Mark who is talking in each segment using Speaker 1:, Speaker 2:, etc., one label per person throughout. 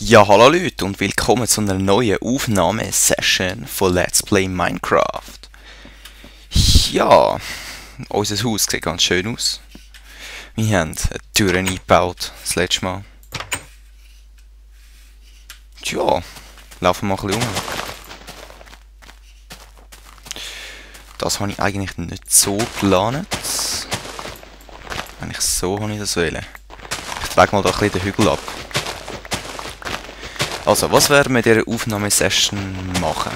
Speaker 1: Ja, hallo Leute und willkommen zu einer neuen Aufnahmesession von Let's Play Minecraft. Ja, unser Haus sieht ganz schön aus. Wir haben Türen eingebaut, das letzte Mal. Tja, laufen wir mal ein bisschen rum. Das habe ich eigentlich nicht so geplant. Eigentlich so habe ich das wählen. Ich trage mal da ein bisschen den Hügel ab. Also, was werden wir in dieser Aufnahmesession machen?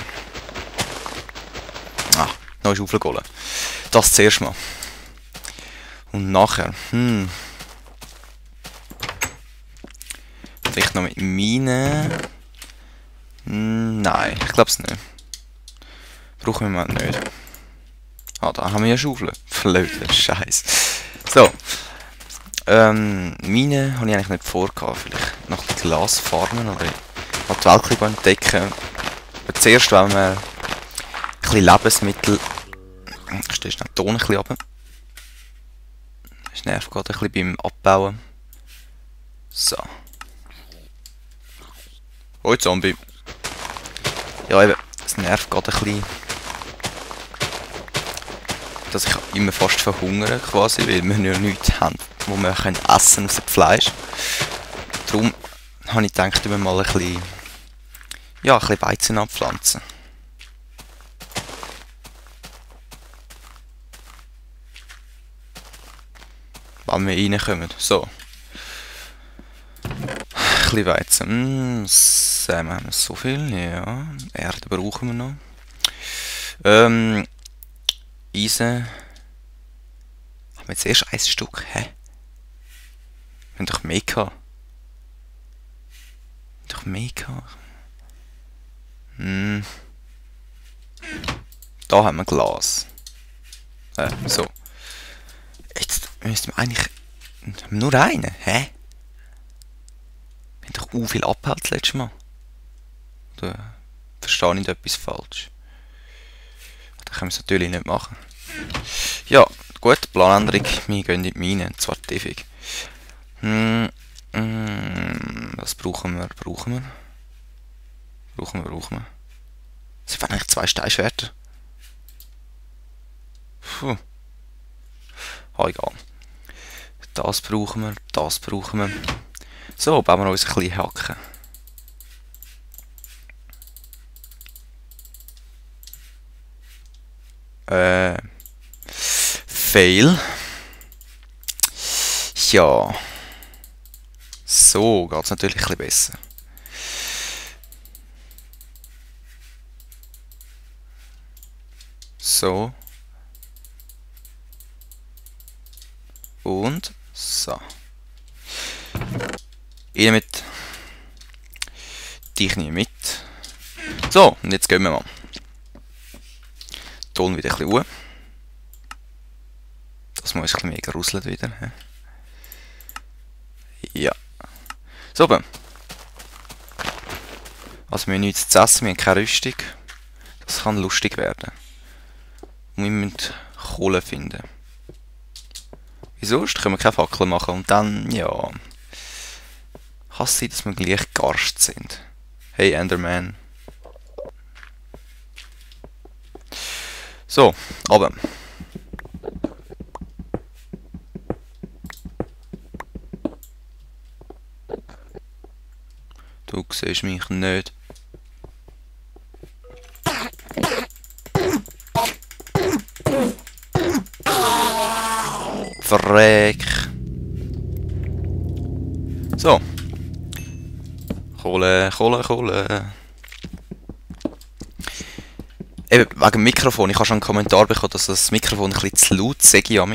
Speaker 1: Ah, noch ist aufgeholt. Das zuerst mal. Und nachher, vielleicht noch mit Minen. Nein, ich glaube es nicht. Brauchen wir mal nicht. Ah, da haben wir ja Schaufeln. Flöte, Scheiß. So. Minen habe ich eigentlich nicht vorgehabt. Vielleicht noch Glas farmen oder die Welt entdecken. Aber zuerst wollen wir ein bisschen Lebensmittel. Ich stehe schnell den Ton ein bisschen runter. Das nervt gerade ein bisschen beim Abbauen. So. Hoi Zombie. Ja eben, es nervt gerade ein bisschen. Dass ich immer fast verhungere quasi, weil wir ja nichts haben, wo wir essen können außer dem Fleisch. Darum habe ich gedacht, wir mal ein bisschen Weizen anpflanzen. Wenn wir reinkommen. So. Ein bisschen Weizen. Samen haben wir so viel, ja. Erde brauchen wir noch. Eisen. Haben wir jetzt erst ein Stück? Hä? Wir haben doch mehr gehabt. Doch mehr gehabt. Da haben wir Glas. So. Jetzt müssten wir eigentlich... Haben wir nur einen? Hä? Wir haben doch viel abgehalten das letzte Mal. Oder verstehe ich etwas falsch? Das können wir es natürlich nicht machen. Ja, gut, Planänderung. Wir gehen in die Mine. Zwar tiefig. Was brauchen wir? Brauchen wir? Das sind eigentlich 2 Steinschwerter. Puh. Egal. Das brauchen wir. So, bauen wir uns ein bisschen Hacken. Fail. Ja. So geht es natürlich ein bisschen besser. So. Und so. Ihr mit. Dich nie mit. So, und jetzt gehen wir mal. Ton wieder ein bisschen hoch. Das muss ein bisschen mega russeln wieder. Ja. So. Also wir haben nichts zu essen, wir haben keine Rüstung. Das kann lustig werden. Und wir müssen Kohle finden. Wieso? Sonst können wir keine Fackel machen und dann, ja... Kann es sein, dass wir gleich gearscht sind. Hey Enderman. So, aber. Du siehst mich nicht. Verreck. So. Kohle. Eben, wegen dem Mikrofon. Ich habe schon einen Kommentar bekommen, dass das Mikrofon ein bisschen zu laut sei. Und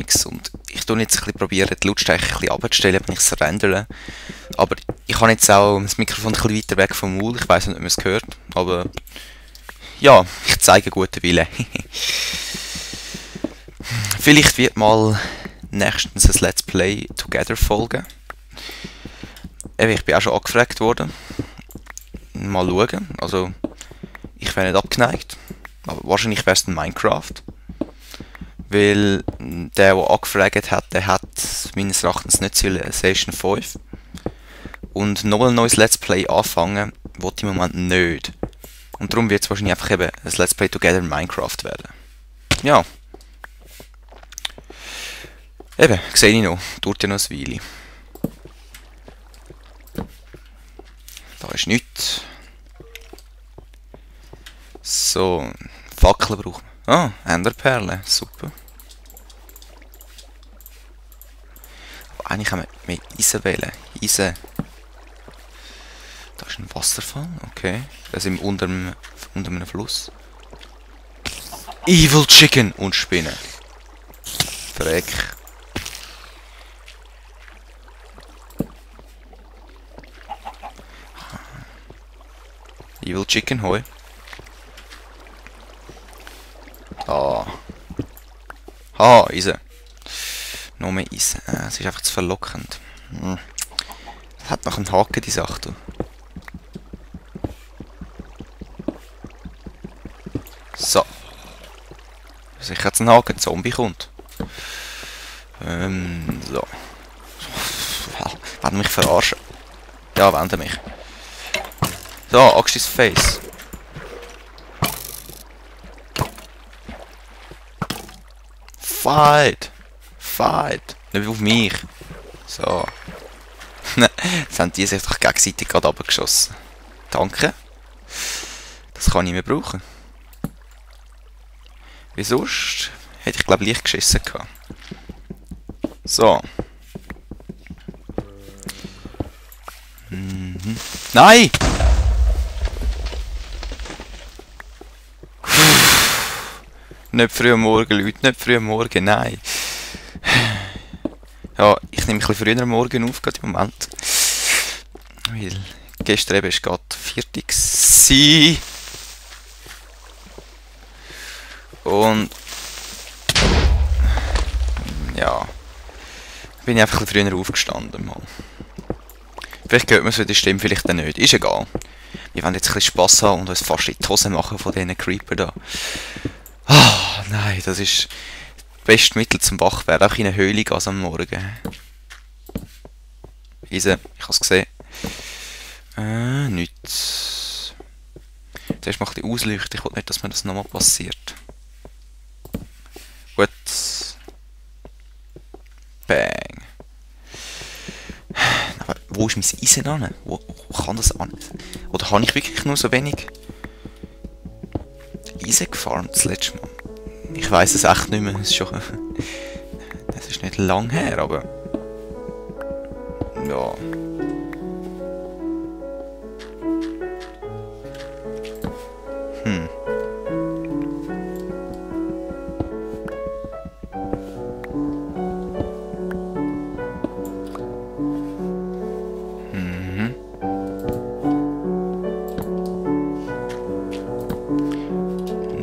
Speaker 1: ich tue jetzt ein bisschen probieren, die Lautstärke ein bisschen abzustellen, wenn ich es rendere. Aber ich habe jetzt auch das Mikrofon ein bisschen weiter weg vom Maul. Ich weiss nicht, ob man es hört. Aber ja, ich zeige guten Willen. Vielleicht wird mal nächstens ein Let's Play Together folgen. Ich bin auch schon angefragt worden. Mal schauen. Also, ich wäre nicht abgeneigt. Aber wahrscheinlich wäre es in Minecraft. Weil der angefragt hat, der hat meines Erachtens nicht Civilization 5. Und nochmal ein neues Let's Play anfangen, will ich im Moment nicht. Und darum wird es wahrscheinlich einfach eben ein Let's Play Together in Minecraft werden. Ja. Eben, sehe ich noch. Dauert ja noch ein Weile. Da ist nichts. So, Fackel brauchen wir. Ah, Enderperle, super. Aber eigentlich haben wir mehr Eisen wählen. Eisen. Da ist ein Wasserfall, okay. Das ist unter einem Fluss. Evil Chicken und Spinnen. Verreck. Evil Chicken, hoi. Ah. Ah, Eisen. Noch mehr Eisen. Es ist einfach zu verlockend. Das hat noch einen Haken, die Sache. Du. So. Sicher hat es einen Haken, Zombie kommt. So. Wollen mich verarschen? Ja, wende mich. So, Axt ins Face. Fight! Fight! Nicht auf mich. So. Jetzt haben die sich doch gegenseitig gerade runtergeschossen. Danke. Das kann ich mehr brauchen. Wie sonst hätte ich glaube leicht geschissen gehabt. So. Nein! Nicht früh am Morgen, Leute, nicht früh am Morgen, nein. Ja, ich nehme ein bisschen früher am Morgen auf, gerade im Moment. Weil gestern eben ist gerade fertig gewesen. Und ja, bin ich einfach ein bisschen früher aufgestanden. Mal. Vielleicht hört man so die Stimme, vielleicht dann nicht. Ist egal. Wir wollen jetzt ein bisschen Spass haben und uns fast in die Hose machen von diesen Creeper da. Ah, nein, das ist das beste Mittel zum Wachwerden. Auch in eine Höhle gehen am Morgen. Easy, ich habe es gesehen. Nichts. Zuerst mache ich die Ausleuchtung. Ich will nicht, dass mir das nochmal passiert. Gut. Bang. Aber wo ist mein Eisen an? Wo kann das an? Oder habe ich wirklich nur so wenig Eisen gefarmt das letzte Mal? Ich weiss es echt nicht mehr. Es ist nicht lang her, aber ja.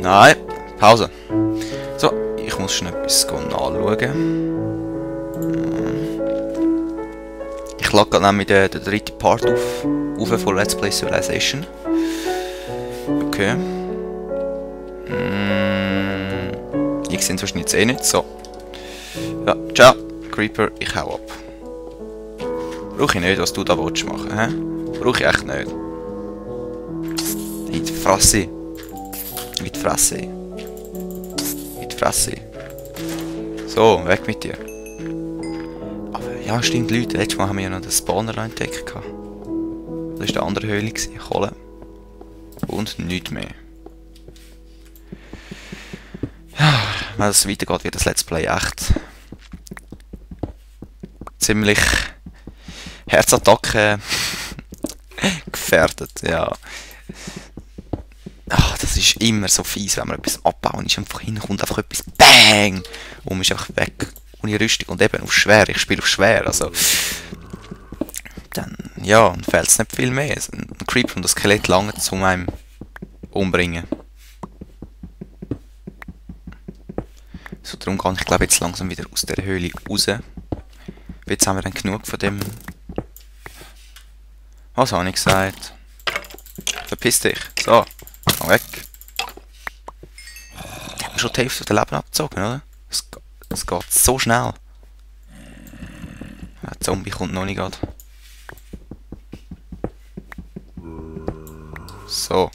Speaker 1: Nein, Pause. So, ich muss schnell etwas nachschauen. Ich lade gerade nämlich den dritten Part auf von Let's Play Civilization. Okay. Ich sehe es wahrscheinlich jetzt eh nicht. So. Ja, ciao, Creeper, ich hau ab. Brauche ich nicht, was du da willst machen, hä? Brauche ich echt nicht. In die Fresse. In die Fresse. In die Fresse. So, weg mit dir. Aber ja, stimmt, Leute. Letztes Mal haben wir ja noch den Spawner entdeckt. Das war die andere Höhle. Kohle. Und nichts mehr. Ja, wenn es weitergeht, wird das Let's Play echt ziemlich Herzattacke gefährdet, ja. Ach, das ist immer so fies, wenn man etwas abbauen ist, einfach hinkommt, einfach etwas BANG! Und man ist einfach weg. Ohne Rüstung und eben auf schwer. Ich spiele auf schwer, also. Dann, ja, dann fehlt es nicht viel mehr. Ein Creeper und das Skelett lange zum einem umbringen. So, darum gehe ich glaube jetzt langsam wieder aus der Höhle raus. Jetzt haben wir dann genug von dem. Was habe ich gesagt? Verpiss dich. So, komm weg. Ich habe schon die Hälfte der Leben abgezogen, oder? Es geht so schnell. Der Zombie kommt noch nicht gerade. So.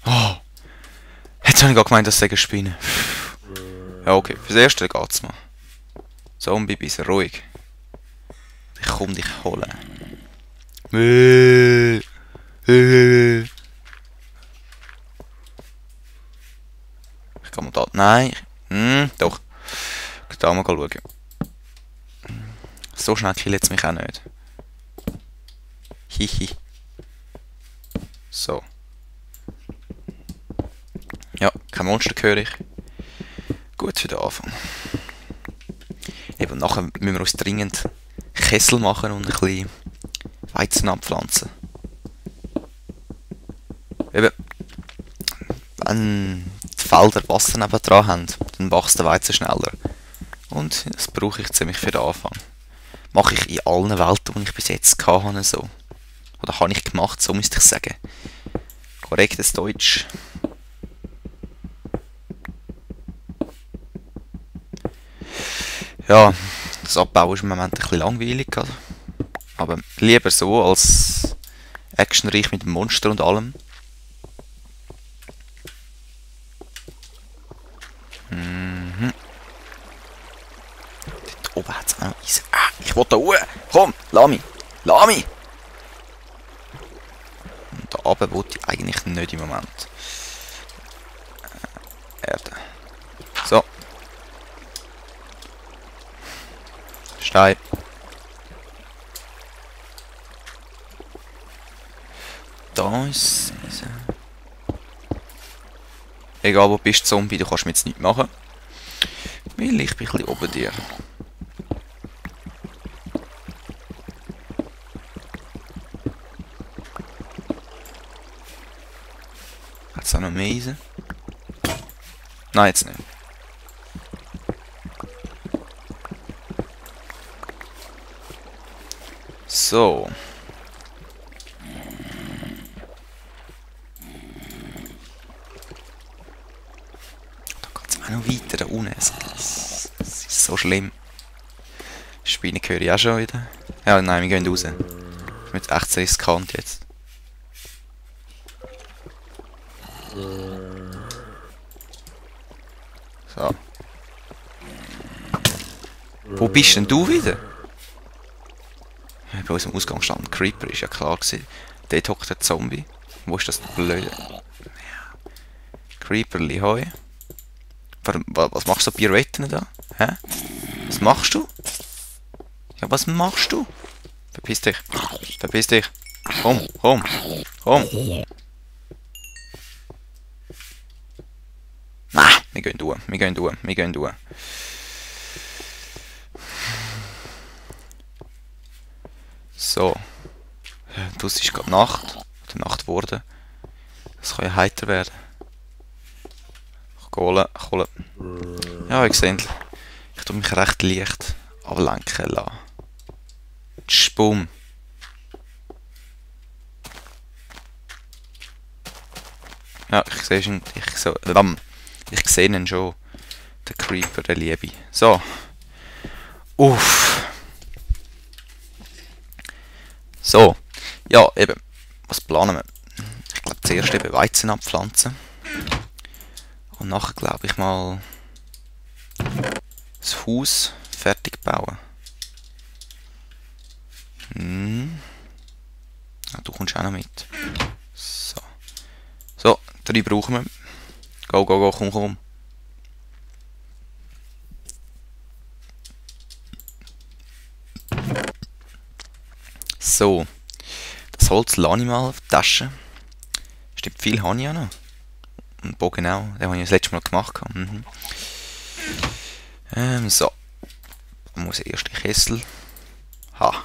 Speaker 1: Oh. Jetzt habe ich gar gemeint, das sei Spinnen. Ja, okay. Fürs Erste geht's mal. Zombie, bist ruhig. Ich komm dich holen. Ich kann mal da... Nein. Doch. Ich kann da mal schauen. So schnell killt es mich auch nicht. Hihi. So. Ja, kein Monster höre ich. Gut für den Anfang. Eben, nachher müssen wir uns dringend Kessel machen und ein bisschen Weizen abpflanzen. Eben, wenn die Felder Wasser nebendran haben, dann wächst der Weizen schneller. Und das brauche ich ziemlich für den Anfang. Mache ich in allen Welten, die ich bis jetzt hatte, so. Oder habe ich gemacht, so müsste ich sagen. Korrektes Deutsch. Ja, das Abbauen ist im Moment ein bisschen langweilig. Also. Aber lieber so als actionreich mit dem Monster und allem. Dort oben hat es auch noch Eisen. Ah, ich will da hoch. Komm, lass mich. Lass mich. Und da oben will ich eigentlich nicht im Moment. Erde. So. Stein. Da ist Eisen. Egal wo du bist, Zombie, du kannst mir jetzt nichts machen. Weil ich bin ein bisschen oben dir. Hat es auch noch mehr Eisen? Nein, jetzt nicht. So. Da geht es auch noch weiter, da unten. Es ist so schlimm. Spinnen höre ich auch schon wieder. Ja, nein, wir gehen raus. Das ist jetzt echt riskant jetzt. So. Wo bist denn du wieder? Bei unserem Ausgang stand ein Creeper, ist ja klar gewesen. Dort hockt der Zombie. Wo ist das blöde? Creeperli, hoi. Was machst du so Pirouetten da? Hä? Was machst du? Ja, was machst du? Verpiss dich. Verpiss dich. Komm, komm, komm. Ah, wir gehen durch, wir gehen durch, wir gehen durch. So. Das ist gerade Nacht. Oder Nacht geworden. Das kann ja heiter werden. Kohle, Kohle. Ja, ich sehe. Ich tue mich recht leicht ablenken lassen. Spum. Ja, ich sehe schon. Ich sehe ihn schon. Der Creeper, der Liebe. So. Uff. So. Ja, eben. Was planen wir? Ich glaube, zuerst eben Weizen abpflanzen. Und nachher glaube ich mal das Haus fertig bauen. Ja, du kommst auch noch mit. So. So, 3 brauchen wir. Go, go, go, komm, komm. So. Das Holz lasse ich mal auf die Tasche. Stimmt, viel habe ich ja noch. Und Bogen auch, den habe ich das letzte Mal gemacht. So. Da muss ich erst den Kessel. Ha.